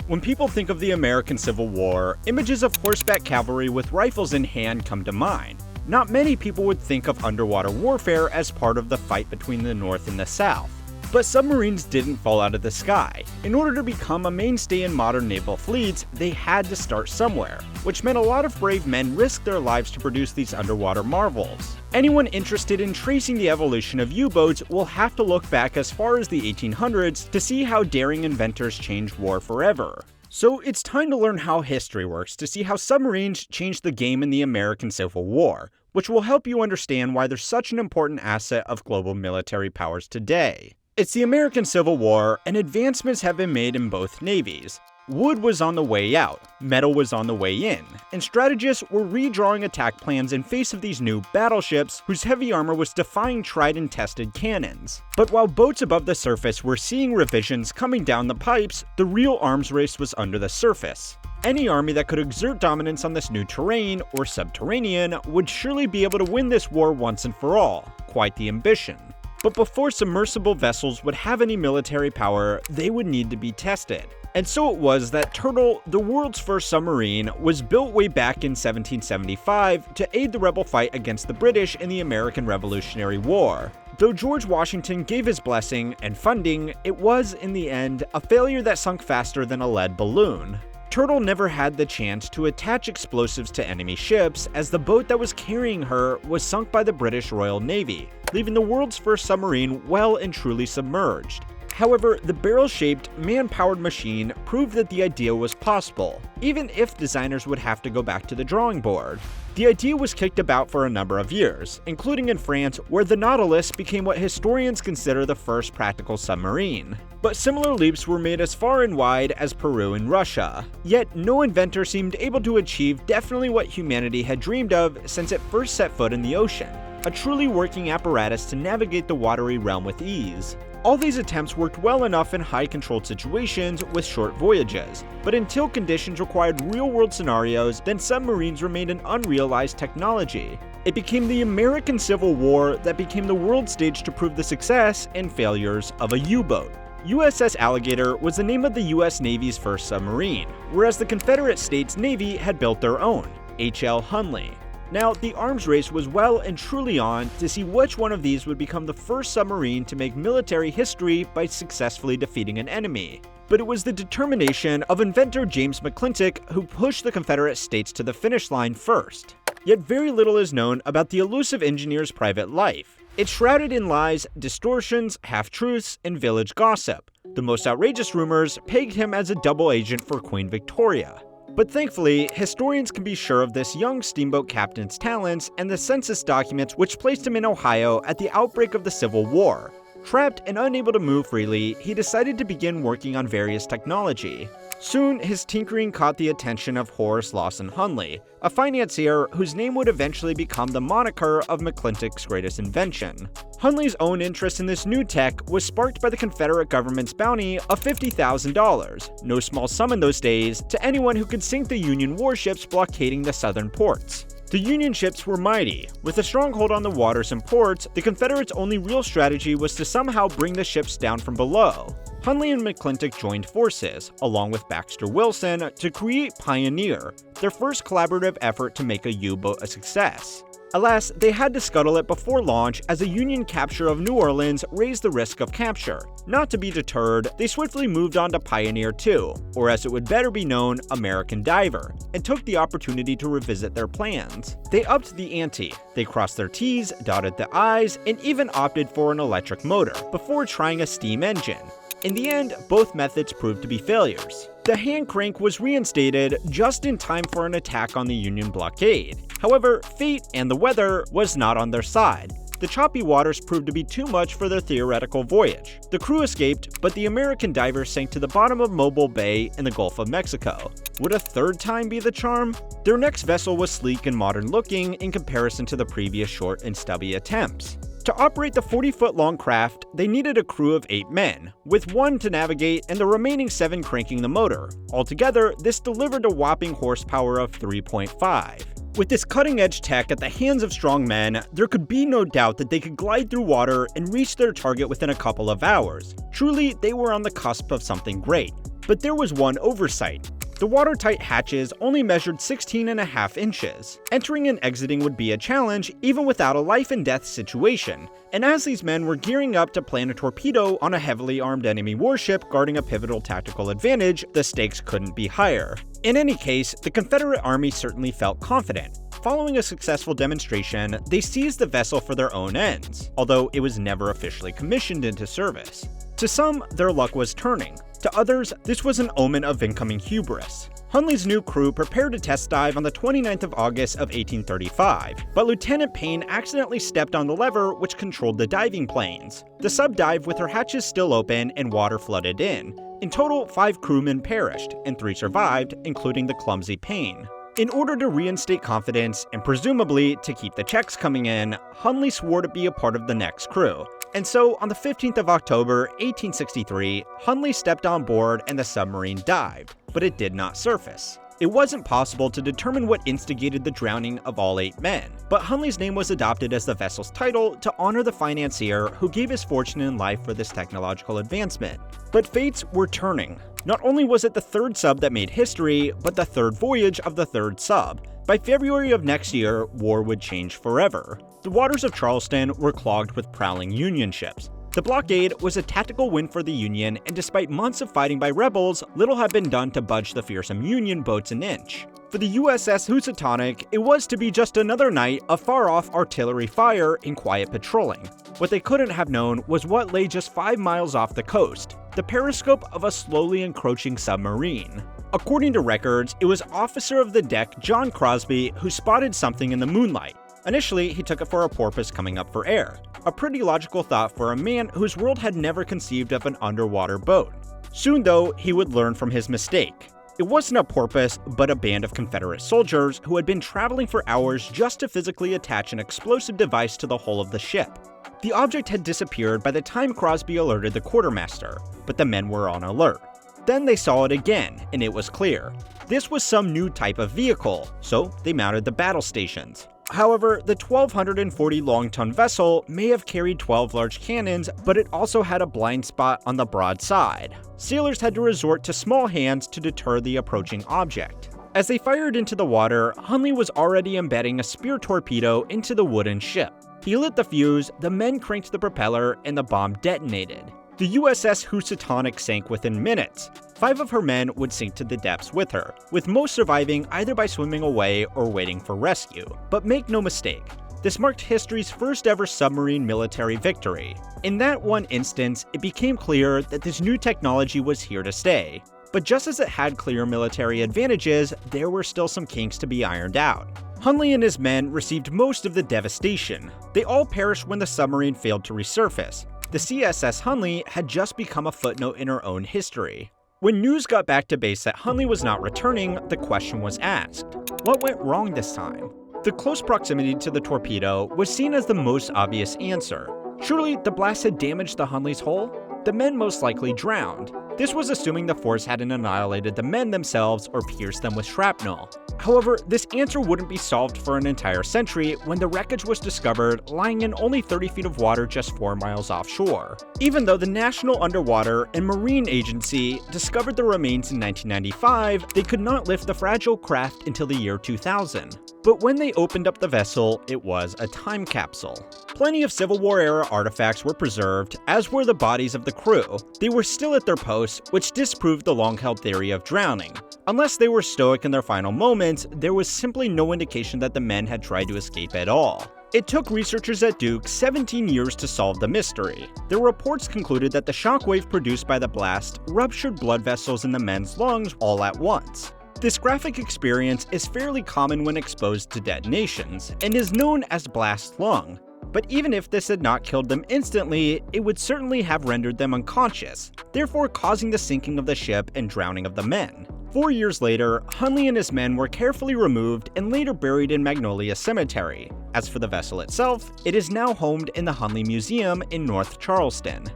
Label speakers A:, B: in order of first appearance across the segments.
A: When people think of the American Civil War, images of horseback cavalry with rifles in hand come to mind. Not many people would think of underwater warfare as part of the fight between the North and the South. But submarines didn't fall out of the sky. In order to become a mainstay in modern naval fleets, they had to start somewhere, which meant a lot of brave men risked their lives to produce these underwater marvels. Anyone interested in tracing the evolution of U-boats will have to look back as far as the 1800s to see how daring inventors changed war forever. So it's time to learn how history works to see how submarines changed the game in the American Civil War, which will help you understand why they're such an important asset of global military powers today. It's the American Civil War, and advancements have been made in both navies. Wood was on the way out, metal was on the way in, and strategists were redrawing attack plans in face of these new battleships whose heavy armor was defying tried and tested cannons. But while boats above the surface were seeing revisions coming down the pipes, the real arms race was under the surface. Any army that could exert dominance on this new terrain, or subterranean, would surely be able to win this war once and for all. Quite the ambition. But before submersible vessels would have any military power, they would need to be tested. And so it was that Turtle, the world's first submarine, was built way back in 1775 to aid the rebel fight against the British in the American Revolutionary War. Though George Washington gave his blessing and funding, it was, in the end, a failure that sunk faster than a lead balloon. Turtle never had the chance to attach explosives to enemy ships, as the boat that was carrying her was sunk by the British Royal Navy, leaving the world's first submarine well and truly submerged. However, the barrel-shaped, man-powered machine proved that the idea was possible, even if designers would have to go back to the drawing board. The idea was kicked about for a number of years, including in France, where the Nautilus became what historians consider the first practical submarine. But similar leaps were made as far and wide as Peru and Russia. Yet, no inventor seemed able to achieve definitely what humanity had dreamed of since it first set foot in the ocean: a truly working apparatus to navigate the watery realm with ease. All these attempts worked well enough in high-controlled situations with short voyages, but until conditions required real-world scenarios, then submarines remained an unrealized technology. It became the American Civil War that became the world stage to prove the success and failures of a U-boat. USS Alligator was the name of the US Navy's first submarine, whereas the Confederate States Navy had built their own, H.L. Hunley. Now, the arms race was well and truly on to see which one of these would become the first submarine to make military history by successfully defeating an enemy. But it was the determination of inventor James McClintock who pushed the Confederate States to the finish line first. Yet very little is known about the elusive engineer's private life. It's shrouded in lies, distortions, half-truths, and village gossip. The most outrageous rumors pegged him as a double agent for Queen Victoria. But thankfully, historians can be sure of this young steamboat captain's talents and the census documents which placed him in Ohio at the outbreak of the Civil War. Trapped and unable to move freely, he decided to begin working on various technology. Soon, his tinkering caught the attention of Horace Lawson Hunley, a financier whose name would eventually become the moniker of McClintock's greatest invention. Hunley's own interest in this new tech was sparked by the Confederate government's bounty of $50,000, no small sum in those days, to anyone who could sink the Union warships blockading the southern ports. The Union ships were mighty. With a stronghold on the waters and ports, the Confederates' only real strategy was to somehow bring the ships down from below. Hunley and McClintock joined forces, along with Baxter Wilson, to create Pioneer, their first collaborative effort to make a U-boat a success. Alas, they had to scuttle it before launch as a Union capture of New Orleans raised the risk of capture. Not to be deterred, they swiftly moved on to Pioneer 2, or as it would better be known, American Diver, and took the opportunity to revisit their plans. They upped the ante. They crossed their T's, dotted the I's, and even opted for an electric motor, before trying a steam engine. In the end, both methods proved to be failures. The hand crank was reinstated just in time for an attack on the Union blockade. However, fate and the weather was not on their side. The choppy waters proved to be too much for their theoretical voyage. The crew escaped, but the American diver sank to the bottom of Mobile Bay in the Gulf of Mexico. Would a third time be the charm? Their next vessel was sleek and modern looking in comparison to the previous short and stubby attempts. To operate the 40-foot-long craft, they needed a crew of 8 men, with 1 to navigate and the remaining 7 cranking the motor. Altogether, this delivered a whopping horsepower of 3.5. With this cutting-edge tech at the hands of strong men, there could be no doubt that they could glide through water and reach their target within a couple of hours. Truly, they were on the cusp of something great. But there was one oversight. The watertight hatches only measured 16.5 inches. Entering and exiting would be a challenge, even without a life-and-death situation, and as these men were gearing up to plant a torpedo on a heavily armed enemy warship guarding a pivotal tactical advantage, the stakes couldn't be higher. In any case, the Confederate Army certainly felt confident. Following a successful demonstration, they seized the vessel for their own ends, although it was never officially commissioned into service. To some, their luck was turning. To others, this was an omen of incoming hubris. Hunley's new crew prepared to test dive on the 29th of August of 1835, but Lieutenant Payne accidentally stepped on the lever which controlled the diving planes. The sub dived with her hatches still open and water flooded in. In total, 5 crewmen perished, and 3 survived, including the clumsy Payne. In order to reinstate confidence, and presumably to keep the checks coming in, Hunley swore to be a part of the next crew. And so, on the 15th of October, 1863, Hunley stepped on board and the submarine dived, but it did not surface. It wasn't possible to determine what instigated the drowning of all 8 men, but Hunley's name was adopted as the vessel's title to honor the financier who gave his fortune in life for this technological advancement. But fates were turning. Not only was it the 3rd sub that made history, but the 3rd voyage of the 3rd sub. By February of next year, war would change forever. The waters of Charleston were clogged with prowling Union ships. The blockade was a tactical win for the Union, and despite months of fighting by rebels, little had been done to budge the fearsome Union boats an inch. For the USS Housatonic, it was to be just another night of far-off artillery fire and quiet patrolling. What they couldn't have known was what lay just 5 miles off the coast, the periscope of a slowly encroaching submarine. According to records, it was officer of the deck John Crosby who spotted something in the moonlight. Initially, he took it for a porpoise coming up for air, a pretty logical thought for a man whose world had never conceived of an underwater boat. Soon though, he would learn from his mistake. It wasn't a porpoise, but a band of Confederate soldiers who had been traveling for hours just to physically attach an explosive device to the hull of the ship. The object had disappeared by the time Crosby alerted the quartermaster, but the men were on alert. Then they saw it again, and it was clear. This was some new type of vehicle, so they mounted the battle stations. However, the 1,240 long-ton vessel may have carried 12 large cannons, but it also had a blind spot on the broadside. Sailors had to resort to small hands to deter the approaching object. As they fired into the water, Hunley was already embedding a spear torpedo into the wooden ship. He lit the fuse, the men cranked the propeller, and the bomb detonated. The USS Housatonic sank within minutes. 5 of her men would sink to the depths with her, with most surviving either by swimming away or waiting for rescue. But make no mistake, this marked history's first ever submarine military victory. In that one instance, it became clear that this new technology was here to stay. But just as it had clear military advantages, there were still some kinks to be ironed out. Hunley and his men received most of the devastation. They all perished when the submarine failed to resurface. The CSS Hunley had just become a footnote in her own history. When news got back to base that Hunley was not returning, the question was asked: what went wrong this time? The close proximity to the torpedo was seen as the most obvious answer. Surely the blast had damaged the Hunley's hull? The men most likely drowned. This was assuming the force hadn't annihilated the men themselves or pierced them with shrapnel. However, this answer wouldn't be solved for an entire century when the wreckage was discovered lying in only 30 feet of water just 4 miles offshore. Even though the National Underwater and Marine Agency discovered the remains in 1995, they could not lift the fragile craft until the year 2000. But when they opened up the vessel, it was a time capsule. Plenty of Civil War era artifacts were preserved, as were the bodies of the crew. They were still at their posts, which disproved the long-held theory of drowning. Unless they were stoic in their final moments, there was simply no indication that the men had tried to escape at all. It took researchers at Duke 17 years to solve the mystery. Their reports concluded that the shockwave produced by the blast ruptured blood vessels in the men's lungs all at once. This graphic experience is fairly common when exposed to detonations, and is known as blast lung. But even if this had not killed them instantly, it would certainly have rendered them unconscious, therefore causing the sinking of the ship and drowning of the men. 4 years later, Hunley and his men were carefully removed and later buried in Magnolia Cemetery. As for the vessel itself, it is now homed in the Hunley Museum in North Charleston.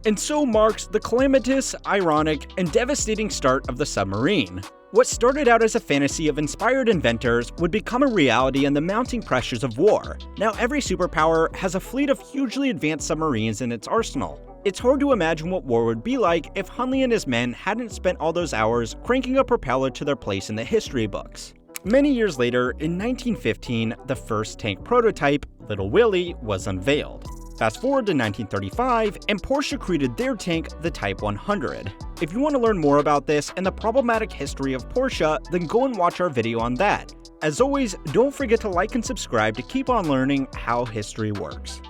A: And so marks the calamitous, ironic, and devastating start of the submarine. What started out as a fantasy of inspired inventors would become a reality in the mounting pressures of war. Now every superpower has a fleet of hugely advanced submarines in its arsenal. It's hard to imagine what war would be like if Hunley and his men hadn't spent all those hours cranking a propeller to their place in the history books. Many years later, in 1915, the first tank prototype, Little Willie, was unveiled. Fast forward to 1935, and Porsche created their tank, the Type 100. If you want to learn more about this and the problematic history of Porsche, then go and watch our video on that. As always, don't forget to like and subscribe to keep on learning how history works.